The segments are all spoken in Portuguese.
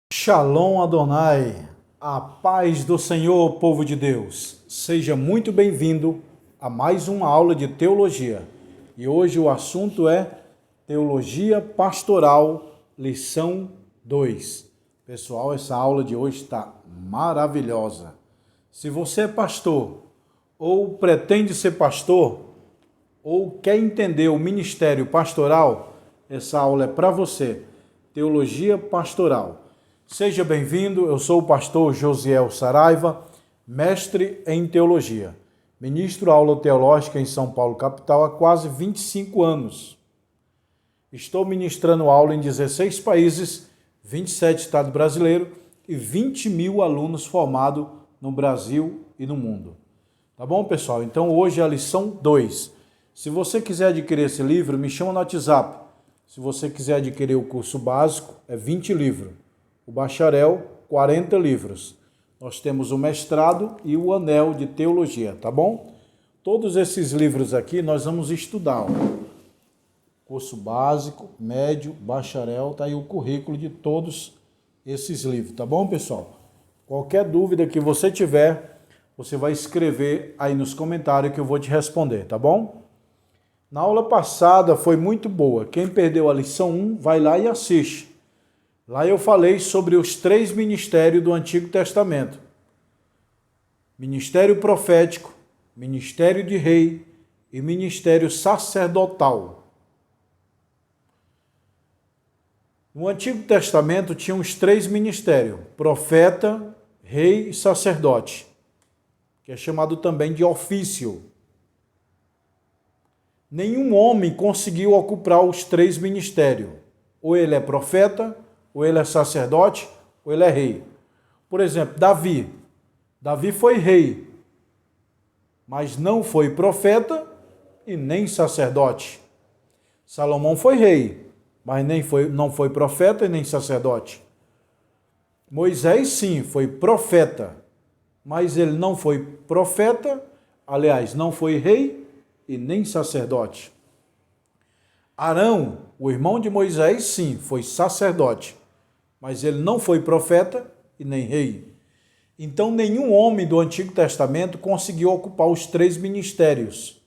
Shalom Adonai, a paz do Senhor, povo de Deus. Seja muito bem-vindo a mais uma aula de teologia. E hoje o assunto é Teologia Pastoral, lição 2. Pessoal, essa aula de hoje está maravilhosa. Se você é pastor, ou pretende ser pastor, ou quer entender o ministério pastoral, essa aula é para você. Teologia Pastoral. Seja bem-vindo, eu sou o pastor Josiel Saraiva, mestre em teologia. Ministro aula teológica em São Paulo, capital, há quase 25 anos. Estou ministrando aula em 16 países, 27 estados brasileiros e 20 mil alunos formados no Brasil e no mundo. Tá bom, pessoal? Então hoje é a lição 2. Se você quiser adquirir esse livro, me chama no WhatsApp. Se você quiser adquirir o curso básico, é 20 livros. O bacharel, 40 livros. Nós temos o mestrado e o anel de teologia, tá bom? Todos esses livros aqui nós vamos estudar. Curso básico, médio, bacharel, tá aí o currículo de todos esses livros, tá bom, pessoal? Qualquer dúvida que você tiver, você vai escrever aí nos comentários que eu vou te responder, tá bom? Na aula passada foi muito boa. Quem perdeu a lição 1, vai lá e assiste. Lá eu falei sobre os 3 ministérios do Antigo Testamento. Ministério profético, ministério de rei e ministério sacerdotal. No Antigo Testamento tinha os 3 ministérios, profeta, rei e sacerdote, que é chamado também de ofício. Nenhum homem conseguiu ocupar os 3 ministérios. Ou ele é profeta, ou ele é sacerdote, ou ele é rei. Por exemplo, Davi. Davi foi rei, mas não foi profeta e nem sacerdote. Salomão foi rei, mas não foi profeta e nem sacerdote. Moisés, sim, foi profeta, mas ele não foi profeta, aliás, não foi rei e nem sacerdote. Arão, o irmão de Moisés, sim, foi sacerdote, mas ele não foi profeta e nem rei. Então, nenhum homem do Antigo Testamento conseguiu ocupar os 3 ministérios,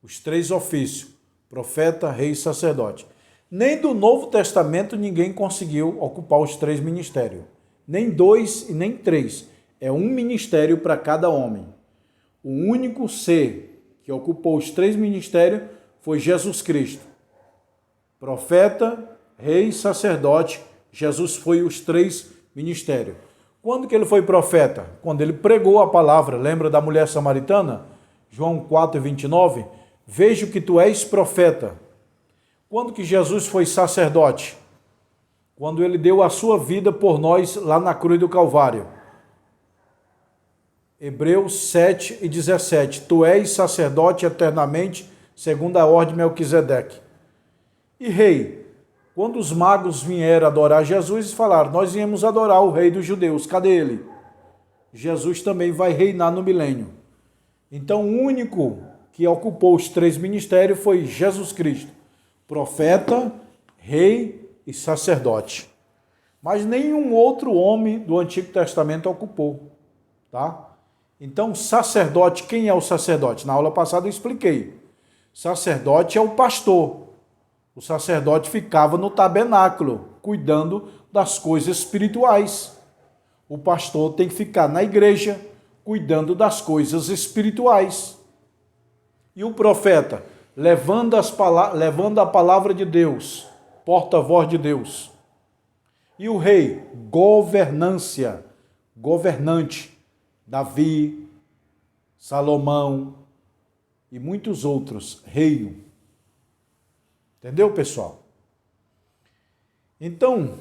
os 3 ofícios, profeta, rei e sacerdote. Nem do Novo Testamento ninguém conseguiu ocupar os 3 ministérios. Nem 2 e nem 3. É um ministério para cada homem. O único ser que ocupou os 3 ministérios foi Jesus Cristo. Profeta, rei e sacerdote, Jesus foi os 3 ministérios. Quando que ele foi profeta? Quando ele pregou a palavra. Lembra da mulher samaritana? João 4:29. Vejo que tu és profeta. Quando que Jesus foi sacerdote? Quando ele deu a sua vida por nós lá na cruz do Calvário. Hebreus 7:17. Tu és sacerdote eternamente, segundo a ordem de Melquisedeque. E rei? Quando os magos vieram adorar Jesus, falaram, nós viemos adorar o rei dos judeus, cadê ele? Jesus também vai reinar no milênio. Então, o único que ocupou os 3 ministérios foi Jesus Cristo, profeta, rei e sacerdote. Mas nenhum outro homem do Antigo Testamento ocupou, tá? Então, sacerdote, quem é o sacerdote? Na aula passada eu expliquei. Sacerdote é o pastor. O sacerdote ficava no tabernáculo, cuidando das coisas espirituais. O pastor tem que ficar na igreja, cuidando das coisas espirituais. E o profeta, levando a palavra de Deus, porta-voz de Deus. E o rei, governância, governante, Davi, Salomão e muitos outros, reino. Entendeu, pessoal? Então,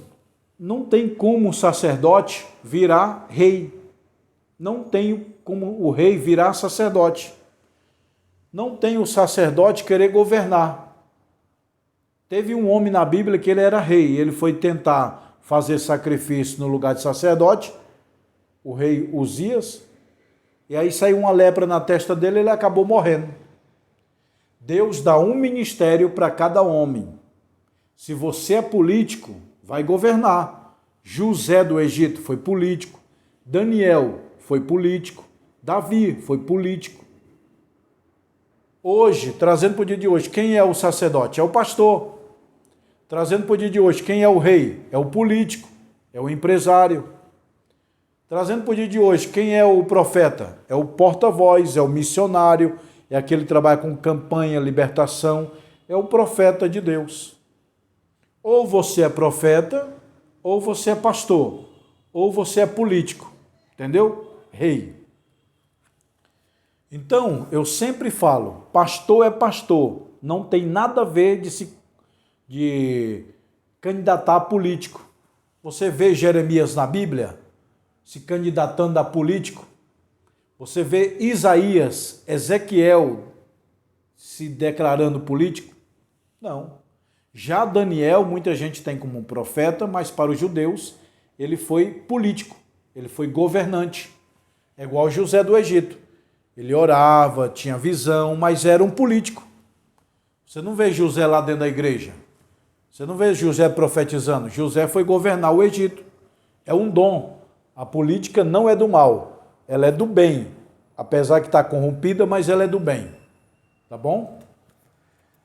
não tem como o sacerdote virar rei. Não tem como o rei virar sacerdote. Não tem o sacerdote querer governar. Teve um homem na Bíblia que ele era rei. Ele foi tentar fazer sacrifício no lugar de sacerdote, o rei Uzias, e aí saiu uma lepra na testa dele e ele acabou morrendo. Deus dá um ministério para cada homem. Se você é político, vai governar. José do Egito foi político. Daniel foi político. Davi foi político. Hoje, trazendo para o dia de hoje, quem é o sacerdote? É o pastor. Trazendo para o dia de hoje, quem é o rei? É o político, é o empresário. Trazendo para o dia de hoje, quem é o profeta? É o porta-voz, é o missionário, é aquele que trabalha com campanha, libertação, é o profeta de Deus. Ou você é profeta, ou você é pastor, ou você é político, entendeu? Rei. Então, eu sempre falo, pastor é pastor, não tem nada a ver de candidatar a político. Você vê Jeremias na Bíblia se candidatando a político? Você vê Isaías, Ezequiel se declarando político? Não. Já Daniel, muita gente tem como um profeta, mas para os judeus ele foi político, ele foi governante. É igual José do Egito. Ele orava, tinha visão, mas era um político. Você não vê José lá dentro da igreja. Você não vê José profetizando. José foi governar o Egito. É um dom. A política não é do mal, ela é do bem. Apesar que está corrompida, mas ela é do bem. Tá bom?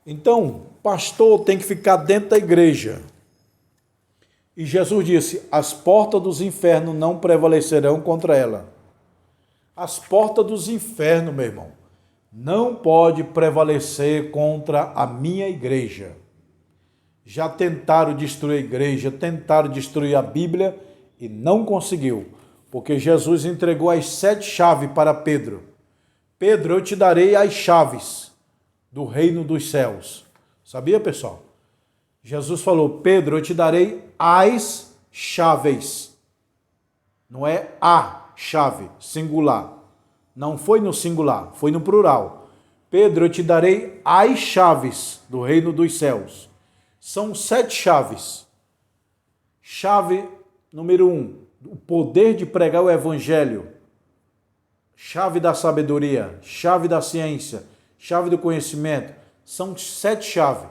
Então, pastor tem que ficar dentro da igreja. E Jesus disse, as portas dos infernos não prevalecerão contra ela. As portas dos infernos, meu irmão, não pode prevalecer contra a minha igreja. Já tentaram destruir a igreja, tentaram destruir a Bíblia e não conseguiu, porque Jesus entregou as 7 chaves para Pedro. Pedro, eu te darei as chaves do reino dos céus. Sabia, pessoal? Jesus falou, Pedro, eu te darei as chaves. Não é a chave, singular. Não foi no singular, foi no plural. Pedro, eu te darei as chaves do reino dos céus. São 7 chaves. Chave número 1, o poder de pregar o evangelho. Chave da sabedoria, chave da ciência, chave do conhecimento. São 7 chaves.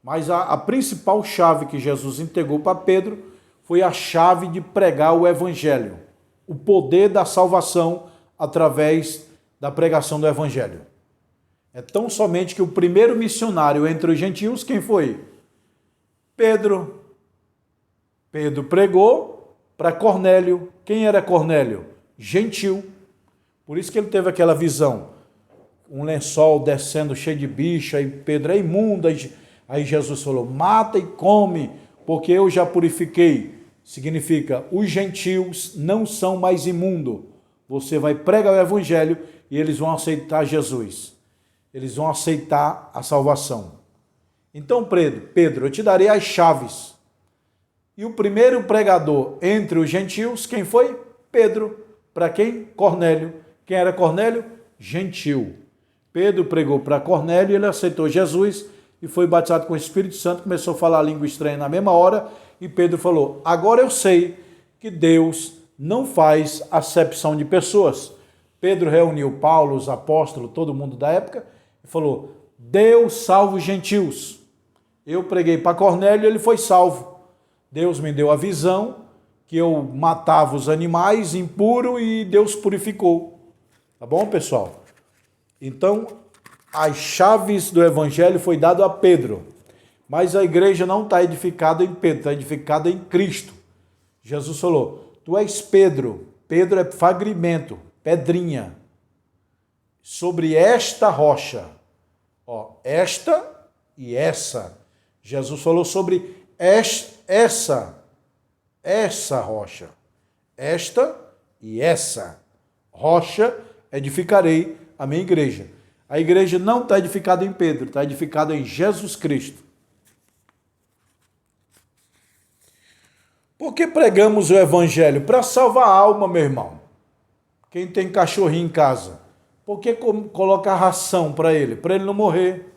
Mas a principal chave que Jesus entregou para Pedro foi a chave de pregar o evangelho. O poder da salvação através da pregação do evangelho. É tão somente que o primeiro missionário entre os gentios, quem foi? Pedro. Pedro pregou para Cornélio. Quem era Cornélio? Gentil. Por isso que ele teve aquela visão. Um lençol descendo cheio de bicho, aí Pedro é imundo, aí Jesus falou, mata e come, porque eu já purifiquei. Significa, os gentios não são mais imundos. Você vai pregar o evangelho e eles vão aceitar Jesus. Eles vão aceitar a salvação. Então, Pedro, eu te darei as chaves. E o primeiro pregador entre os gentios, quem foi? Pedro. Para quem? Cornélio. Quem era Cornélio? Gentil. Pedro pregou para Cornélio, ele aceitou Jesus e foi batizado com o Espírito Santo, começou a falar a língua estranha na mesma hora, e Pedro falou, agora eu sei que Deus não faz acepção de pessoas. Pedro reuniu Paulo, os apóstolos, todo mundo da época, e falou, Deus salva os gentios. Eu preguei para Cornélio, ele foi salvo. Deus me deu a visão que eu matava os animais impuros e Deus purificou. Tá bom, pessoal? Então, as chaves do evangelho foi dado a Pedro. Mas a igreja não está edificada em Pedro, está edificada em Cristo. Jesus falou, tu és Pedro. Pedro é fragmento, pedrinha. Sobre esta rocha. Ó, esta e essa. Jesus falou sobre essa rocha. Esta e essa rocha edificarei a minha igreja. A igreja não está edificada em Pedro, está edificada em Jesus Cristo. Por que pregamos o evangelho? Para salvar a alma, meu irmão. Quem tem cachorrinho em casa, por que colocar ração para ele não morrer?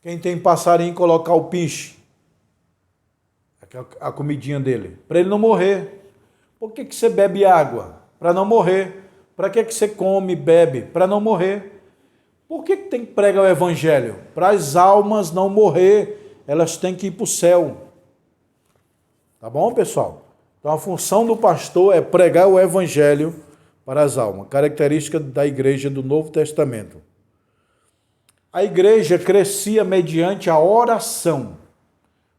Quem tem passarinho, colocar o pinche, a comidinha dele, para ele não morrer. Por que você bebe água? Para não morrer. Para que você come e bebe? Para não morrer. Por que tem que pregar o evangelho? Para as almas não morrer, elas têm que ir para o céu. Tá bom, pessoal? Então a função do pastor é pregar o evangelho para as almas, característica da igreja do Novo Testamento. A igreja crescia mediante a oração.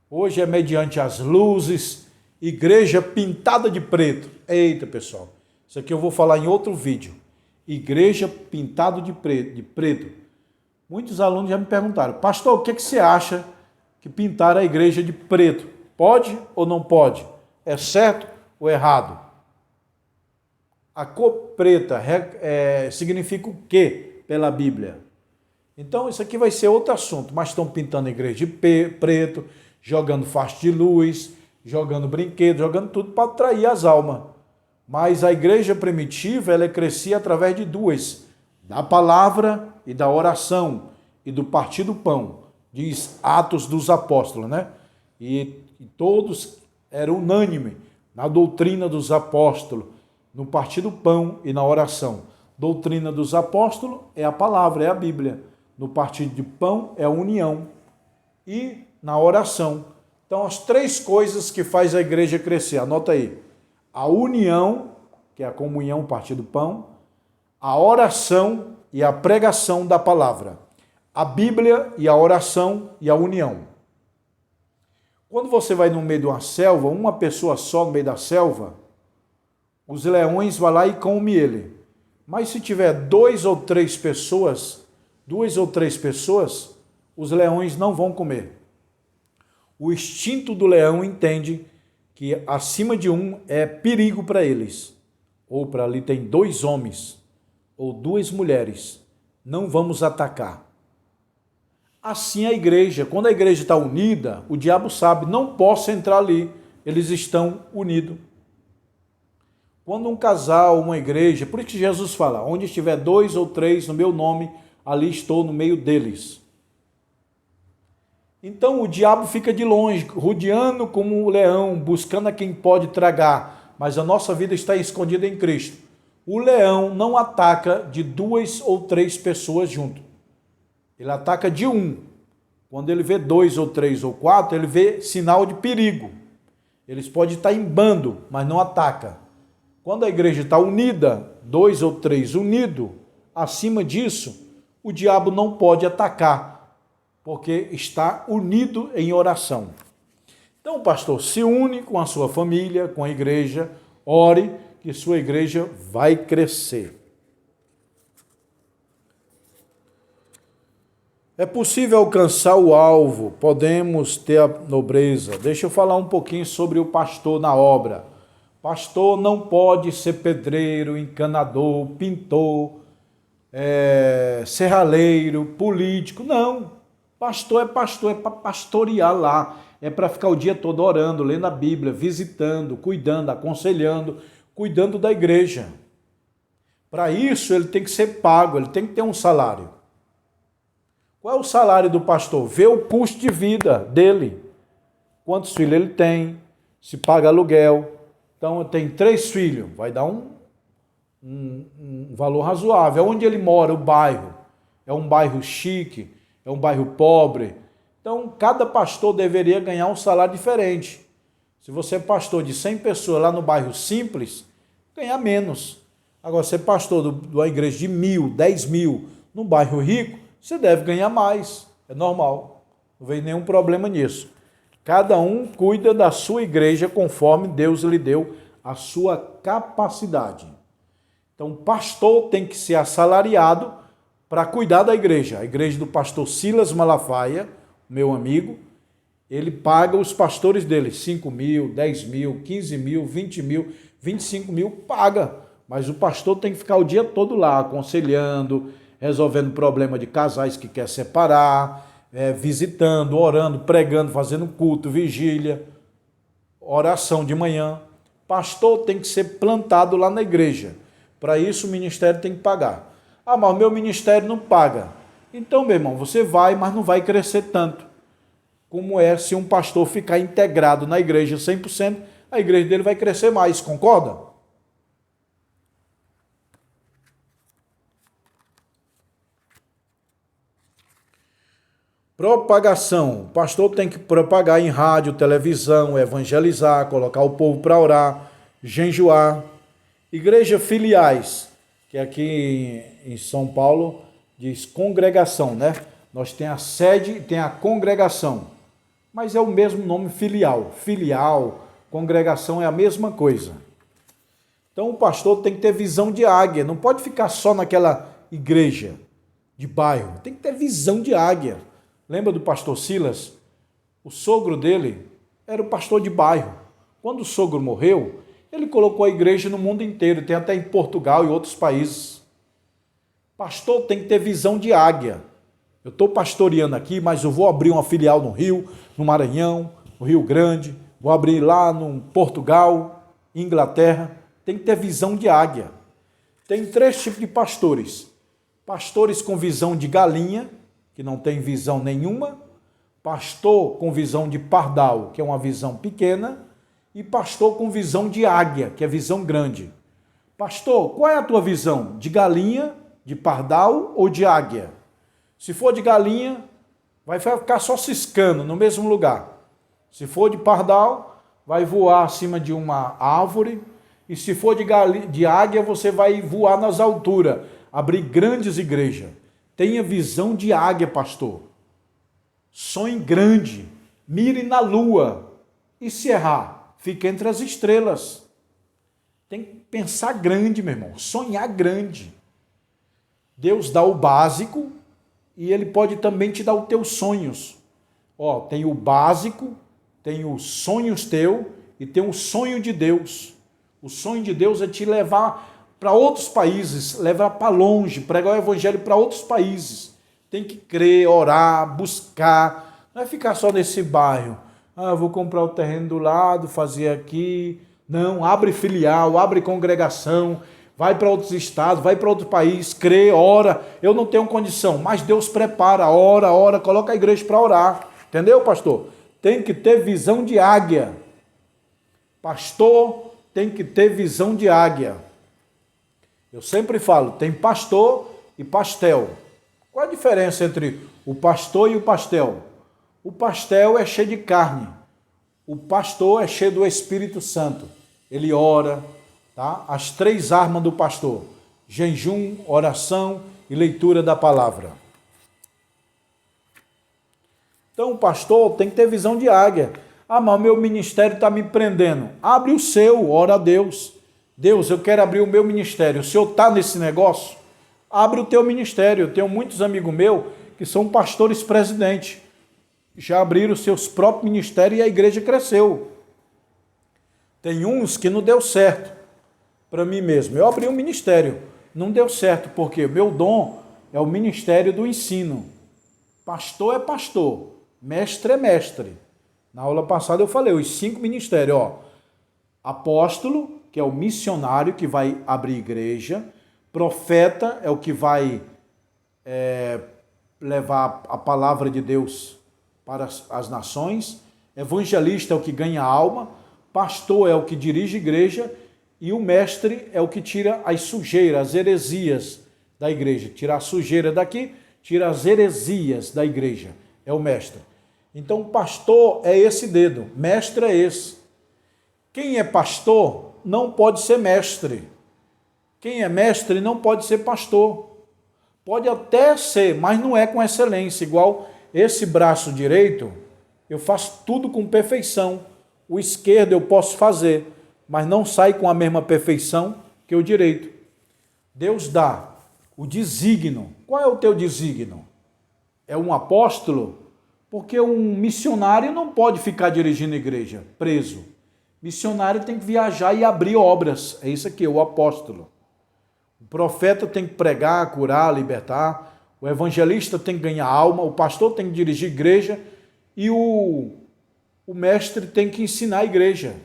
Hoje é mediante as luzes, igreja pintada de preto. Eita, pessoal, isso aqui eu vou falar em outro vídeo. Igreja pintada de preto. Muitos alunos já me perguntaram, pastor, o que você acha que pintar a igreja de preto? Pode ou não pode? É certo ou errado? A cor preta significa o quê pela Bíblia? Então isso aqui vai ser outro assunto, mas estão pintando a igreja de preto, jogando faixa de luz, jogando brinquedo, jogando tudo para atrair as almas. Mas a igreja primitiva, ela crescia através de duas, da palavra e da oração, e do partir do pão, diz Atos dos Apóstolos, né? E todos eram unânimes na doutrina dos apóstolos, no partir do pão e na oração. Doutrina dos apóstolos é a palavra, é a Bíblia. No partir de pão é a união e na oração. Então, as três coisas que faz a igreja crescer, anota aí. A união, que é a comunhão, o partir do pão, a oração e a pregação da palavra. A Bíblia e a oração e a união. Quando você vai no meio de uma selva, uma pessoa só no meio da selva, os leões vão lá e comem ele. Mas se tiver duas ou três pessoas, os leões não vão comer. O instinto do leão entende que acima de um é perigo para eles. Ou para ali tem dois homens ou duas mulheres. Não vamos atacar. Assim a igreja, quando a igreja está unida, o diabo sabe, não posso entrar ali, eles estão unidos. Quando um casal, uma igreja, por isso que Jesus fala, onde estiver dois ou três no meu nome, ali estou no meio deles. Então o diabo fica de longe, rodeando como um leão, buscando a quem pode tragar, mas a nossa vida está escondida em Cristo. O leão não ataca de duas ou três pessoas junto. Ele ataca de um. Quando ele vê dois ou três ou quatro, ele vê sinal de perigo. Eles podem estar em bando, mas não ataca. Quando a igreja está unida, dois ou três unidos, acima disso, o diabo não pode atacar, porque está unido em oração. Então o pastor se une com a sua família, com a igreja, ore que sua igreja vai crescer. É possível alcançar o alvo, podemos ter a nobreza. Deixa eu falar um pouquinho sobre o pastor na obra. Pastor não pode ser pedreiro, encanador, pintor, serralheiro, político. Não. Pastor é para pastorear lá. É para ficar o dia todo orando, lendo a Bíblia, visitando, cuidando, aconselhando, cuidando da igreja. Para isso ele tem que ser pago, ele tem que ter um salário. Qual é o salário do pastor? Vê o custo de vida dele. Quantos filhos ele tem, se paga aluguel. Então, tem 3 filhos, vai dar um valor razoável. Onde ele mora, o bairro. É um bairro chique, é um bairro pobre. Então, cada pastor deveria ganhar um salário diferente. Se você é pastor de 100 pessoas lá no bairro simples, ganha menos. Agora, se é pastor de uma igreja de 1.000, 10.000, no bairro rico, você deve ganhar mais. É normal. Não vem nenhum problema nisso. Cada um cuida da sua igreja conforme Deus lhe deu a sua capacidade. Então, o pastor tem que ser assalariado para cuidar da igreja. A igreja do pastor Silas Malafaia, meu amigo, ele paga os pastores dele 5.000, 10.000, 15.000, 20.000, 25.000, paga. Mas o pastor tem que ficar o dia todo lá, aconselhando, resolvendo problema de casais que quer separar, visitando, orando, pregando, fazendo culto, vigília, oração de manhã. Pastor tem que ser plantado lá na igreja. Para isso o ministério tem que pagar. Ah, mas o meu ministério não paga. Então, meu irmão, você vai, mas não vai crescer tanto. Como é se um pastor ficar integrado na igreja 100%, a igreja dele vai crescer mais, concorda? Propagação. O pastor tem que propagar em rádio, televisão, evangelizar, colocar o povo para orar, jejuar. Igreja filiais, que aqui em São Paulo diz congregação, né? Nós tem a sede e tem a congregação, mas é o mesmo nome filial. Filial, congregação é a mesma coisa. Então o pastor tem que ter visão de águia, não pode ficar só naquela igreja de bairro, tem que ter visão de águia. Lembra do pastor Silas? O sogro dele era o pastor de bairro. Quando o sogro morreu, ele colocou a igreja no mundo inteiro, tem até em Portugal e outros países. Pastor tem que ter visão de águia. Eu estou pastoreando aqui, mas eu vou abrir uma filial no Rio, no Maranhão, no Rio Grande, vou abrir lá no Portugal, Inglaterra. Tem que ter visão de águia. Tem 3 tipos de pastores. Pastores com visão de galinha, que não tem visão nenhuma. Pastor com visão de pardal, que é uma visão pequena. E pastor com visão de águia, que é visão grande. Pastor, qual é a tua visão? De galinha, de pardal ou de águia? Se for de galinha, vai ficar só ciscando no mesmo lugar. Se for de pardal, vai voar acima de uma árvore. E se for de águia, você vai voar nas alturas, abrir grandes igrejas. Tenha visão de águia, pastor. Sonhe grande, mire na lua. E se errar, fique entre as estrelas. Tem que pensar grande, meu irmão, sonhar grande. Deus dá o básico e Ele pode também te dar os teus sonhos. Ó, tem o básico, tem os sonhos teus e tem o sonho de Deus. O sonho de Deus é te levar para outros países, levar para longe, pregar o evangelho para outros países. Tem que crer, orar, buscar. Não é ficar só nesse bairro. Ah, vou comprar o terreno do lado, fazer aqui. Não, abre filial, abre congregação, vai para outros estados, vai para outro país, crê, ora. Eu não tenho condição, mas Deus prepara, ora, coloca a igreja para orar. Entendeu, pastor? Tem que ter visão de águia. Pastor tem que ter visão de águia. Eu sempre falo, tem pastor e pastel. Qual a diferença entre o pastor e o pastel? O pastel é cheio de carne. O pastor é cheio do Espírito Santo. Ele ora, tá? As 3 armas do pastor: jejum, oração e leitura da palavra. Então o pastor tem que ter visão de águia. Ah, mas o meu ministério está me prendendo. Abre o seu, ora a Deus. Deus, eu quero abrir o meu ministério. O senhor está nesse negócio? Abre o teu ministério. Eu tenho muitos amigos meus que são pastores presidentes. Já abriram seus próprios ministérios e a igreja cresceu. Tem uns que não deu certo para mim mesmo. Eu abri um ministério, não deu certo, porque meu dom é o ministério do ensino. Pastor é pastor, mestre é mestre. Na aula passada eu falei os 5 ministérios. Ó, apóstolo, que é o missionário que vai abrir igreja. Profeta é o que vai levar a palavra de Deus para as nações. Evangelista é o que ganha alma. Pastor é o que dirige igreja. E o mestre é o que tira as sujeiras, as heresias da igreja. Tira a sujeira daqui, tira as heresias da igreja. É o mestre. Então, pastor é esse dedo, mestre é esse. Quem é pastor não pode ser mestre. Quem é mestre não pode ser pastor. Pode até ser, mas não é com excelência. Igual esse braço direito, eu faço tudo com perfeição. O esquerdo eu posso fazer, mas não sai com a mesma perfeição que o direito. Deus dá o desígnio. Qual é o teu desígnio? É um apóstolo? Porque um missionário não pode ficar dirigindo a igreja, preso. Missionário tem que viajar e abrir obras. É isso aqui, o apóstolo. O profeta tem que pregar, curar, libertar. O evangelista tem que ganhar alma. O pastor tem que dirigir a igreja. E o mestre tem que ensinar a igreja.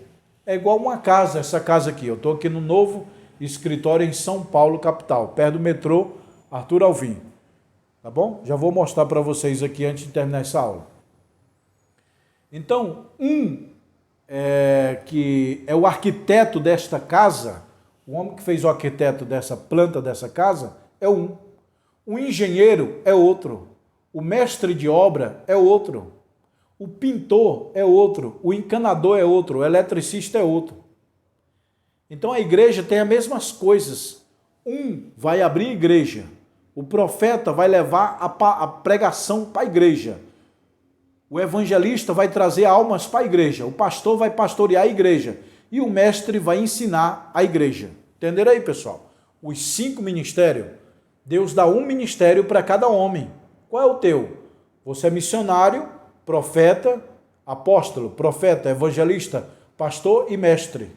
É igual uma casa, essa casa aqui. Eu estou aqui no novo escritório em São Paulo, capital, perto do metrô Arthur Alvim. Tá bom? Já vou mostrar para vocês aqui antes de terminar essa aula. Então, que é o arquiteto desta casa, o homem que fez o arquiteto dessa planta, dessa casa, é um. O engenheiro é outro. O mestre de obra é outro. O pintor é outro. O encanador é outro. O eletricista é outro. Então a igreja tem as mesmas coisas. Um vai abrir a igreja. O profeta vai levar a pregação para a igreja. O evangelista vai trazer almas para a igreja. O pastor vai pastorear a igreja. E o mestre vai ensinar a igreja. Entenderam aí, pessoal? Os 5 ministérios. Deus dá um ministério para cada homem. Qual é o teu? Você é missionário, profeta, apóstolo, profeta, evangelista, pastor e mestre.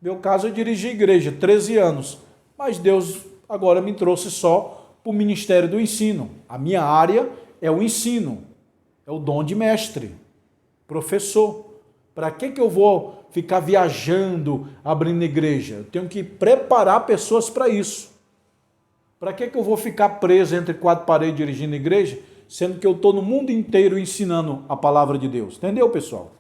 Meu caso, eu dirigi a igreja 13 anos, mas Deus agora me trouxe só para o ministério do ensino. A minha área é o ensino, é o dom de mestre, professor. Para que eu vou ficar viajando, abrindo igreja? Eu tenho que preparar pessoas para isso. Para que eu vou ficar preso entre 4 paredes dirigindo a igreja, sendo que eu estou no mundo inteiro ensinando a palavra de Deus? Entendeu, pessoal?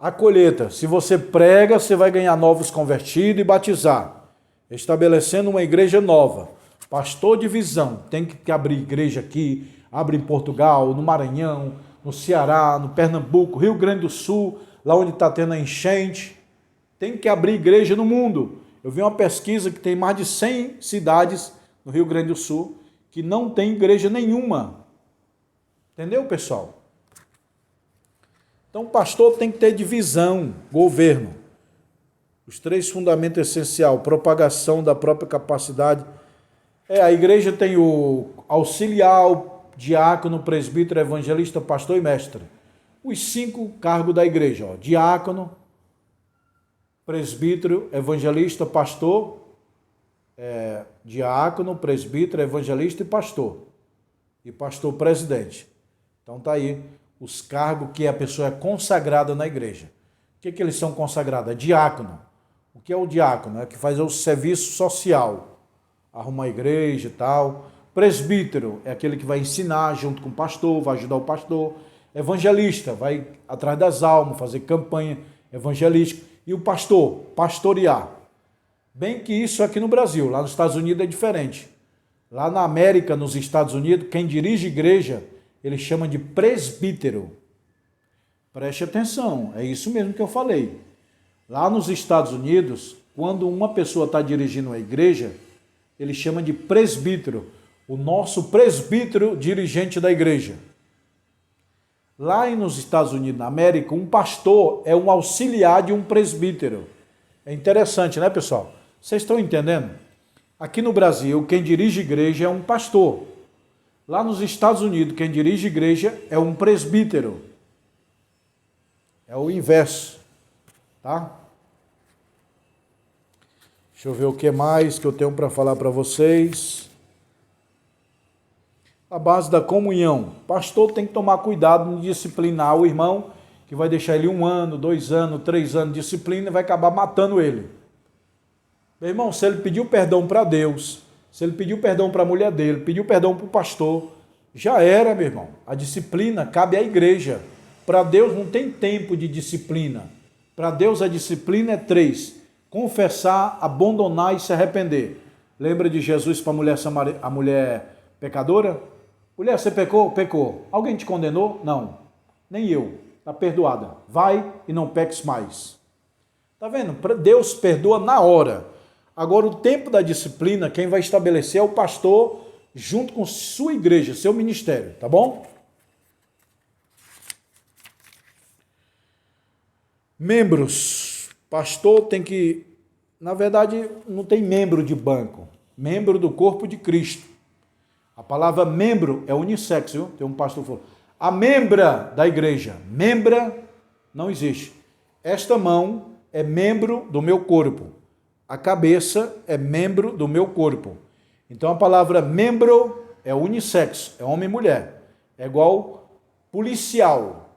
A colheita. Se você prega, você vai ganhar novos convertidos e batizar. Estabelecendo uma igreja nova. Pastor de visão. Tem que abrir igreja aqui, abre em Portugal, no Maranhão, no Ceará, no Pernambuco, Rio Grande do Sul, lá onde está tendo a enchente. Tem que abrir igreja no mundo. Eu vi uma pesquisa que tem mais de 100 cidades no Rio Grande do Sul que não tem igreja nenhuma. Entendeu, pessoal? Então, o pastor tem que ter divisão, governo. Os 3 fundamentos essenciais, propagação da própria capacidade. A igreja tem o auxiliar, o diácono, presbítero, evangelista, pastor e mestre. Os 5 cargos da igreja, ó, diácono, presbítero, evangelista, pastor, diácono, presbítero, evangelista e pastor. E pastor presidente. Então tá aí os cargos que a pessoa é consagrada na igreja. O que eles são consagrados? É diácono. O que é o diácono? É que faz o serviço social. Arruma a igreja e tal. Presbítero é aquele que vai ensinar junto com o pastor, vai ajudar o pastor. Evangelista, vai atrás das almas, fazer campanha evangelística. E o pastor, pastorear. Bem que isso aqui no Brasil, lá nos Estados Unidos é diferente. Lá na América, nos Estados Unidos, quem dirige igreja, ele chama de presbítero. Preste atenção, é isso mesmo que eu falei. Lá nos Estados Unidos, quando uma pessoa está dirigindo uma igreja, ele chama de presbítero. O nosso presbítero dirigente da igreja. Lá nos Estados Unidos, na América, um pastor é um auxiliar de um presbítero. É interessante, né, pessoal? Vocês estão entendendo? Aqui no Brasil, quem dirige igreja é um pastor. Lá nos Estados Unidos, quem dirige igreja é um presbítero. É o inverso, tá? Deixa eu ver o que mais que eu tenho para falar para vocês. A base da comunhão. O pastor tem que tomar cuidado em disciplinar o irmão, que vai deixar ele 1 ano, 2 anos, 3 anos de disciplina e vai acabar matando ele. Meu irmão, se ele pediu perdão para Deus, se ele pediu perdão para a mulher dele, pediu perdão para o pastor, já era, meu irmão. A disciplina cabe à igreja. Para Deus não tem tempo de disciplina. Para Deus a disciplina é 3. Confessar, abandonar e se arrepender. Lembra de Jesus para a mulher pecadora? Mulher, você pecou? Pecou. Alguém te condenou? Não. Nem eu. Está perdoada. Vai e não peques mais. Está vendo? Deus perdoa na hora. Agora, o tempo da disciplina, quem vai estabelecer é o pastor, junto com sua igreja, seu ministério, tá bom? Membros. Pastor tem que... Na verdade, não tem membro de banco. Membro do corpo de Cristo. A palavra membro é unissex, viu? Tem um pastor que falou. A membra da igreja. Membra não existe. Esta mão é membro do meu corpo. A cabeça é membro do meu corpo. Então a palavra membro é unissex, é homem e mulher. É igual policial.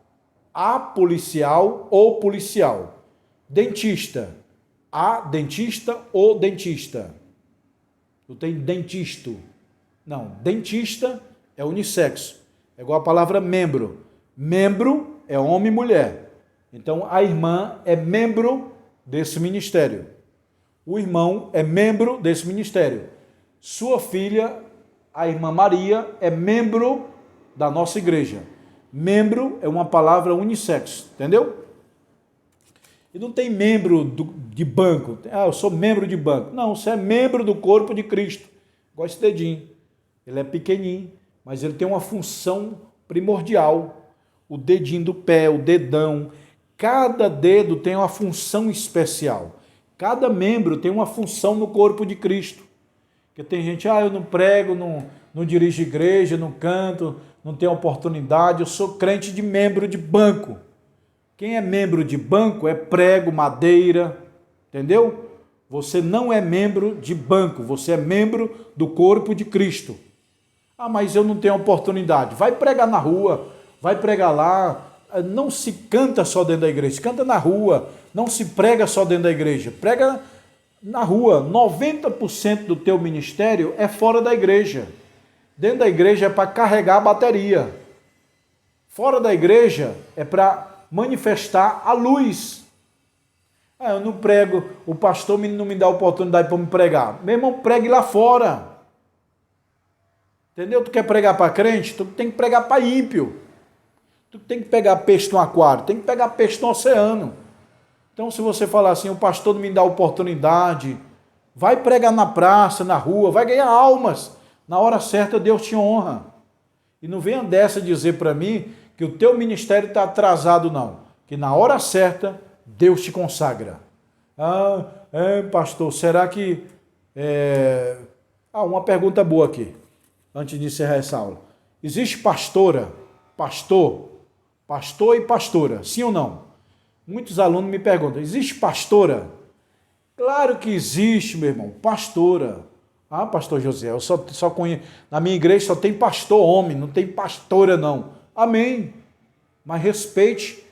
A policial ou policial. Dentista. A dentista ou dentista. Não tem dentista. Não, dentista é unissex. É igual a palavra membro. Membro é homem e mulher. Então a irmã é membro desse ministério. O irmão é membro desse ministério. Sua filha, A irmã Maria é membro da nossa igreja. Membro é uma palavra unissex, entendeu? E não tem membro de banco. Ah, eu sou membro de banco. Não, você é membro do corpo de Cristo. Igual esse dedinho. Ele é pequenininho, mas ele tem uma função primordial. O dedinho do pé, o dedão. Cada dedo tem uma função especial. Cada membro tem uma função no corpo de Cristo. Porque tem gente, eu não prego, não dirijo igreja, não canto, não tenho oportunidade, eu sou crente de membro de banco. Quem é membro de banco é prego, madeira, entendeu? Você não é membro de banco, você é membro do corpo de Cristo. Ah, mas eu não tenho oportunidade. Vai pregar na rua, vai pregar lá. Não se canta só dentro da igreja, se canta na rua. Não se prega só dentro da igreja, prega na rua. 90% do teu ministério é fora da igreja. Dentro da igreja é para carregar a bateria. Fora da igreja é para manifestar a luz. Eu não prego, o pastor não me dá oportunidade para me pregar. Meu irmão, pregue lá fora. Entendeu? Tu quer pregar para crente? Tu tem que pregar para ímpio. Tu tem que pegar peixe no aquário, tem que pegar peixe no oceano. Então, se você falar assim, o pastor não me dá oportunidade, vai pregar na praça, na rua, vai ganhar almas. Na hora certa, Deus te honra. E não venha dessa dizer para mim que o teu ministério está atrasado, não. Que na hora certa, Deus te consagra. Pastor, será que... uma pergunta boa aqui, antes de encerrar essa aula. Existe pastora, pastor e pastora, sim ou não? Muitos alunos me perguntam, existe pastora? Claro que existe, meu irmão, pastora. Pastor José, eu só conheço, na minha igreja só tem pastor homem, não tem pastora não. Amém. Mas respeite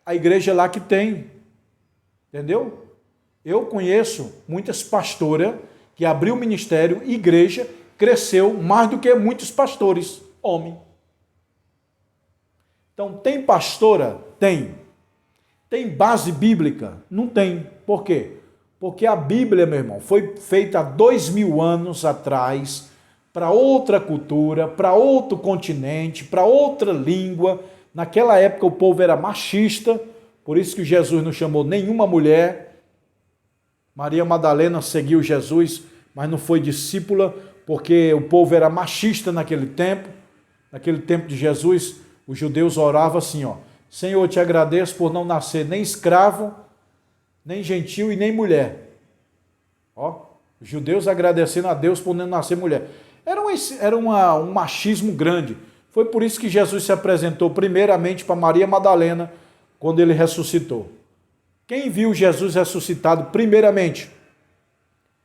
a igreja lá que tem. Entendeu? Eu conheço muitas pastoras que abriu o ministério, igreja, cresceu mais do que muitos pastores, homem. Então, tem pastora? Tem. Tem base bíblica? Não tem. Por quê? Porque a Bíblia, meu irmão, foi feita há 2000 anos atrás para outra cultura, para outro continente, para outra língua. Naquela época o povo era machista, por isso que Jesus não chamou nenhuma mulher. Maria Madalena seguiu Jesus, mas não foi discípula, porque o povo era machista naquele tempo. Naquele tempo de Jesus, os judeus oravam assim, Senhor, eu te agradeço por não nascer nem escravo, nem gentil e nem mulher. Os judeus agradecendo a Deus por não nascer mulher. Era um machismo grande. Foi por isso que Jesus se apresentou primeiramente para Maria Madalena, quando ele ressuscitou. Quem viu Jesus ressuscitado primeiramente?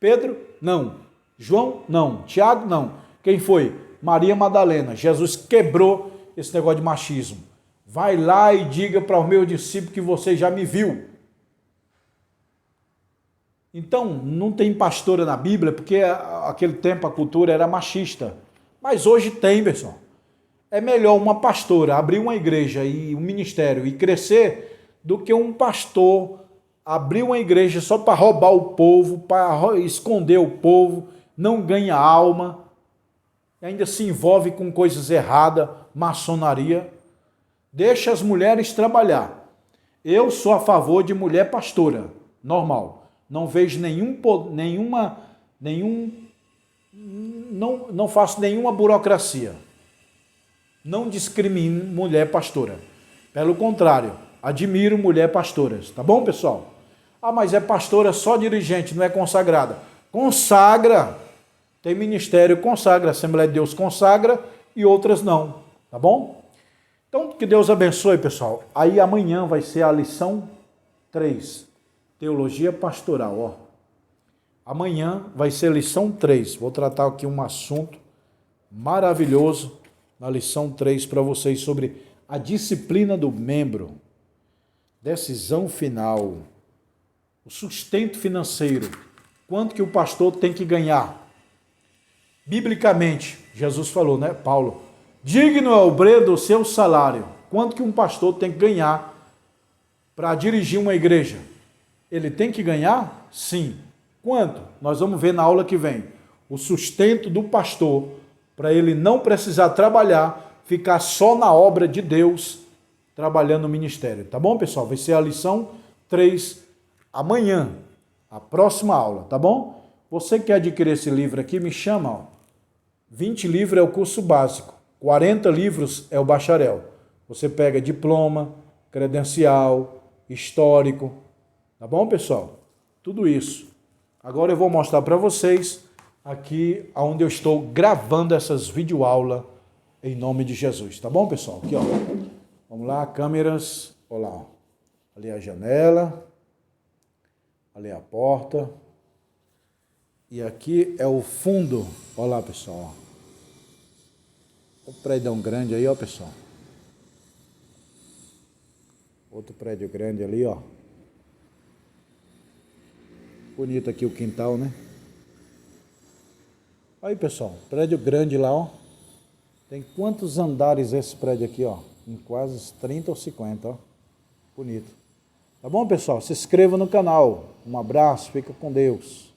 Pedro? Não. João? Não. Tiago? Não. Quem foi? Maria Madalena. Jesus quebrou esse negócio de machismo. Vai lá e diga para o meu discípulo que você já me viu. Então, não tem pastora na Bíblia, porque aquele tempo a cultura era machista. Mas hoje tem, pessoal. É melhor uma pastora abrir uma igreja e um ministério e crescer do que um pastor abrir uma igreja só para roubar o povo, para esconder o povo, não ganha alma, ainda se envolve com coisas erradas, maçonaria. Deixa as mulheres trabalhar. Eu sou a favor de mulher pastora, normal. Não vejo não faço nenhuma burocracia. Não discrimino mulher pastora. Pelo contrário, admiro mulher pastoras. Tá bom, pessoal? Mas é pastora só dirigente, não é consagrada. Consagra. Tem ministério, consagra. Assembleia de Deus consagra e outras não. Tá bom? Então, que Deus abençoe, pessoal. Aí amanhã vai ser a lição 3. Teologia pastoral, Amanhã vai ser lição 3. Vou tratar aqui um assunto maravilhoso na lição 3 para vocês sobre a disciplina do membro, decisão final, o sustento financeiro, quanto que o pastor tem que ganhar. Biblicamente, Jesus falou, né, Paulo? Digno é o obreiro do seu salário. Quanto que um pastor tem que ganhar para dirigir uma igreja? Ele tem que ganhar? Sim. Quanto? Nós vamos ver na aula que vem. O sustento do pastor para ele não precisar trabalhar, ficar só na obra de Deus, trabalhando no ministério. Tá bom, pessoal? Vai ser a lição 3 amanhã, a próxima aula, tá bom? Você que quer adquirir esse livro aqui, me chama, ó. 20 livros é o curso básico, 40 livros é o bacharel. Você pega diploma, credencial, histórico, tá bom, pessoal? Tudo isso. Agora eu vou mostrar para vocês aqui onde eu estou gravando essas videoaulas em nome de Jesus, tá bom, pessoal? Aqui, ó. Vamos lá, câmeras, olha lá, ó. Ali a janela, ali a porta. E aqui é o fundo, olha lá, pessoal. O prédio grande aí, ó, pessoal. Outro prédio grande ali, ó. Bonito aqui o quintal, né? Aí, pessoal, prédio grande lá, ó. Tem quantos andares esse prédio aqui, ó? Em quase 30 ou 50, ó. Bonito. Tá bom, pessoal? Se inscreva no canal. Um abraço, fica com Deus.